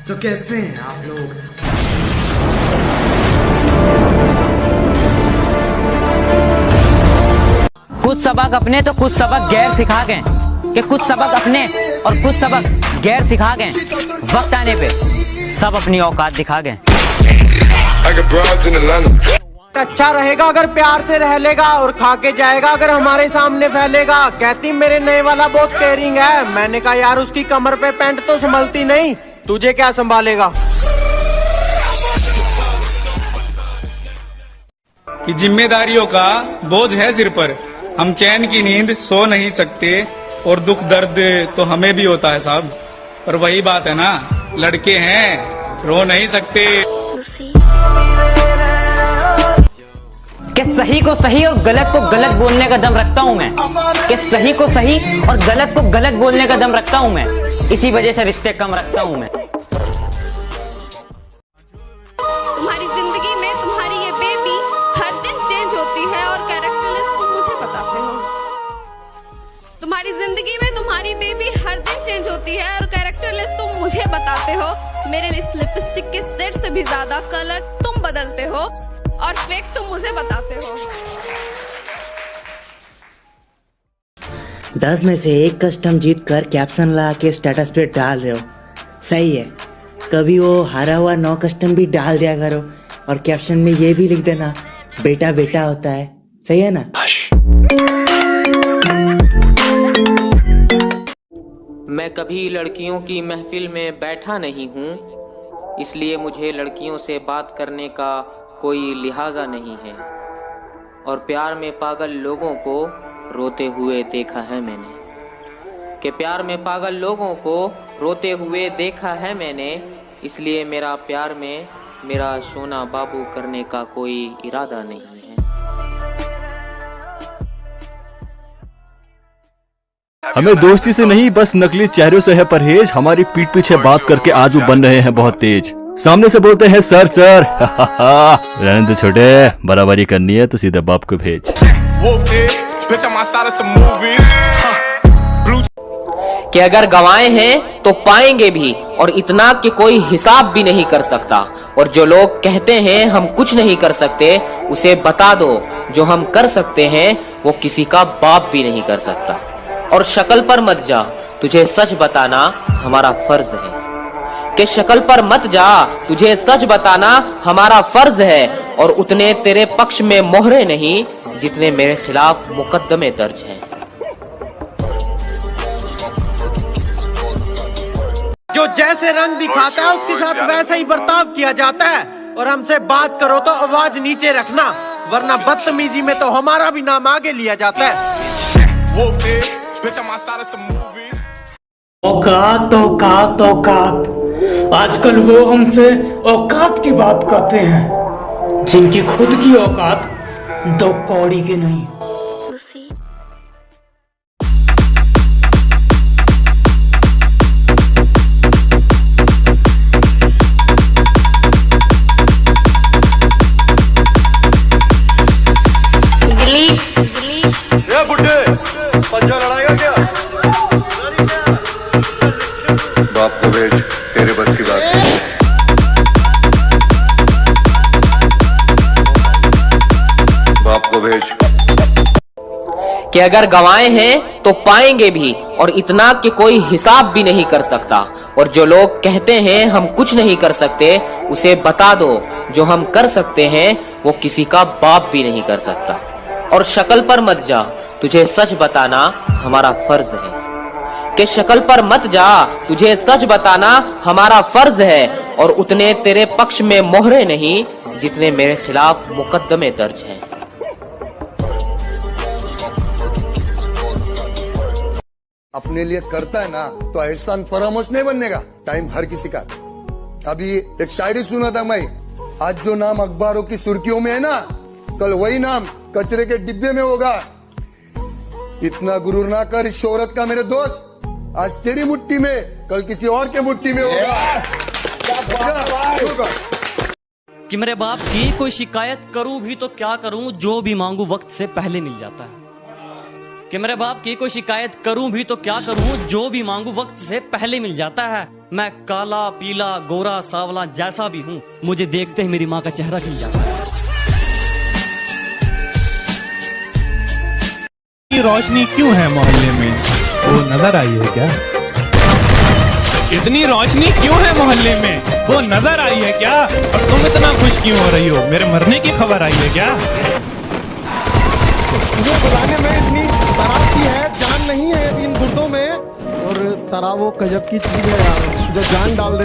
तो कैसे हैं आप लोग? कुछ सबक अपने तो कुछ सबक गैर सिखा गए, कि कुछ सबक अपने और कुछ सबक गैर सिखा गए। वक्त आने पे सब अपनी औकात दिखा गए। अच्छा रहेगा अगर प्यार से रह लेगा और खा के जाएगा अगर हमारे सामने फैलेगा। कहती मेरे नए वाला बहुत केयरिंग है। मैंने कहा यार उसकी कमर पे पैंट तो संभलती नहीं, तुझे क्या संभालेगा। कि जिम्मेदारियों का बोझ है सिर पर, हम चैन की नींद सो नहीं सकते और दुख दर्द तो हमें भी होता है साहब। पर वही बात है ना, लड़के हैं रो नहीं सकते। कि सही को सही और गलत को गलत बोलने का दम रखता हूं मैं, कि सही को सही और गलत को गलत बोलने का दम रखता हूं मैं। इसी वजह से रिश्ते कम रखता हूं मैं। तुम्हारी जिंदगी में तुम्हारी ये बेबी हर दिन चेंज होती है और कैरेक्टरलेस तुम मुझे बताते हो। तुम्हारी जिंदगी में तुम्हारी बेबी हर दिन चेंज होती है और कैरेक्टरलेस तुम मुझे बताते हो। मेरे इस लिपस्टिक के सेट से भी ज्यादा कलर तुम बदलते हो और फेक तुम मुझे बताते हो। 10 में से 1 कस्टम जीत कर कैप्शन लगा के स्टेटस पे डाल रहे हो, सही है। कभी वो हारा हुआ 9 कस्टम भी डाल दिया करो और कैप्शन में ये भी लिख देना बेटा बेटा होता है, सही है ना। मैं कभी लड़कियों की महफिल में बैठा नहीं हूँ, इसलिए मुझे लड़कियों से बात करने का कोई लिहाजा नहीं है। और प्यार में पागल लोगों को रोते हुए देखा है मैंने, कि प्यार में पागल लोगों को रोते हुए देखा है मैंने। इसलिए मेरा प्यार में मेरा सोना बाबू करने का कोई इरादा नहीं है। हमें दोस्ती से नहीं बस नकली चेहरों से है परहेज। हमारी पीठ पीछे बात करके आज वो बन रहे हैं बहुत तेज। सामने से बोलते हैं सर सर रहने दो छोटे, बराबरी करनी है तो सीधे बाप को भेज। कि अगर गवाए हैं तो पाएंगे भी, और इतना कि कोई हिसाब भी नहीं कर सकता। और जो लोग कहते हैं हम कुछ नहीं कर सकते, उसे बता दो जो हम कर सकते हैं वो किसी का बाप भी नहीं कर सकता। और शक्ल पर मत जा, तुझे सच बताना हमारा फर्ज है। कि शक्ल पर मत जा, तुझे सच बताना हमारा फर्ज है। और उतने तेरे पक्ष में मोहरे नहीं जितने मेरे खिलाफ मुकदमे दर्ज हैं। जो जैसे रंग दिखाता है उसके साथ वैसा ही बर्ताव किया जाता है। और हमसे बात करो तो आवाज नीचे रखना, वरना बदतमीजी में तो हमारा भी नाम आगे लिया जाता है। औकात औकात औकात, आजकल वो हमसे औकात की बात करते हैं जिनकी खुद की औकात 2 कौड़ी की नहीं। बुड्ढे पंजा लड़ाएगा क्या? बाप को भेज, तेरे बस की बात नहीं। बाप को भेज। कि अगर गवाए हैं तो पाएंगे भी, और इतना कि कोई हिसाब भी नहीं कर सकता। और जो लोग कहते हैं हम कुछ नहीं कर सकते, उसे बता दो जो हम कर सकते हैं वो किसी का बाप भी नहीं कर सकता। और शक्ल पर मत जा, तुझे सच बताना हमारा फर्ज है। कि शक्ल पर मत जा, तुझे सच बताना हमारा फर्ज है। और उतने तेरे पक्ष में मोहरे नहीं जितने मेरे खिलाफ मुकदमे दर्ज हैं। अपने लिए करता है ना तो एहसान फरामोश नहीं बनने का। टाइम हर किसी का। अभी एक शायरी सुना था मैं, आज जो नाम अखबारों की सुर्खियों में है ना, कल वही नाम कचरे के डिब्बे में होगा। इतना गुरूर ना कर इस शोहरत का मेरे दोस्त, आज तेरी मुट्ठी में कल किसी और के मुट्ठी में होगा। कि मेरे बाप की कोई शिकायत करूं भी तो क्या करूं, जो भी मांगू वक्त से पहले मिल जाता है। कि मेरे बाप की कोई शिकायत करूं भी तो क्या करूं, जो भी मांगू वक्त से पहले मिल जाता है। मैं काला पीला गोरा सावला जैसा भी हूँ, मुझे देखते ही मेरी माँ का चेहरा खिल जाता है। रोशनी क्यों है मोहल्ले में, वो नजर आई है क्या? इतनी रोशनी क्यों है मोहल्ले में, वो नजर आई है क्या? और तुम इतना खुश क्यों हो रही हो, मेरे मरने की खबर आई है क्या? मुझे बुलाने में इतनी शराब की है, जान नहीं है इन गुर्दों में। और शराब वो गजब की चीज है यार, जो जान डाल दे।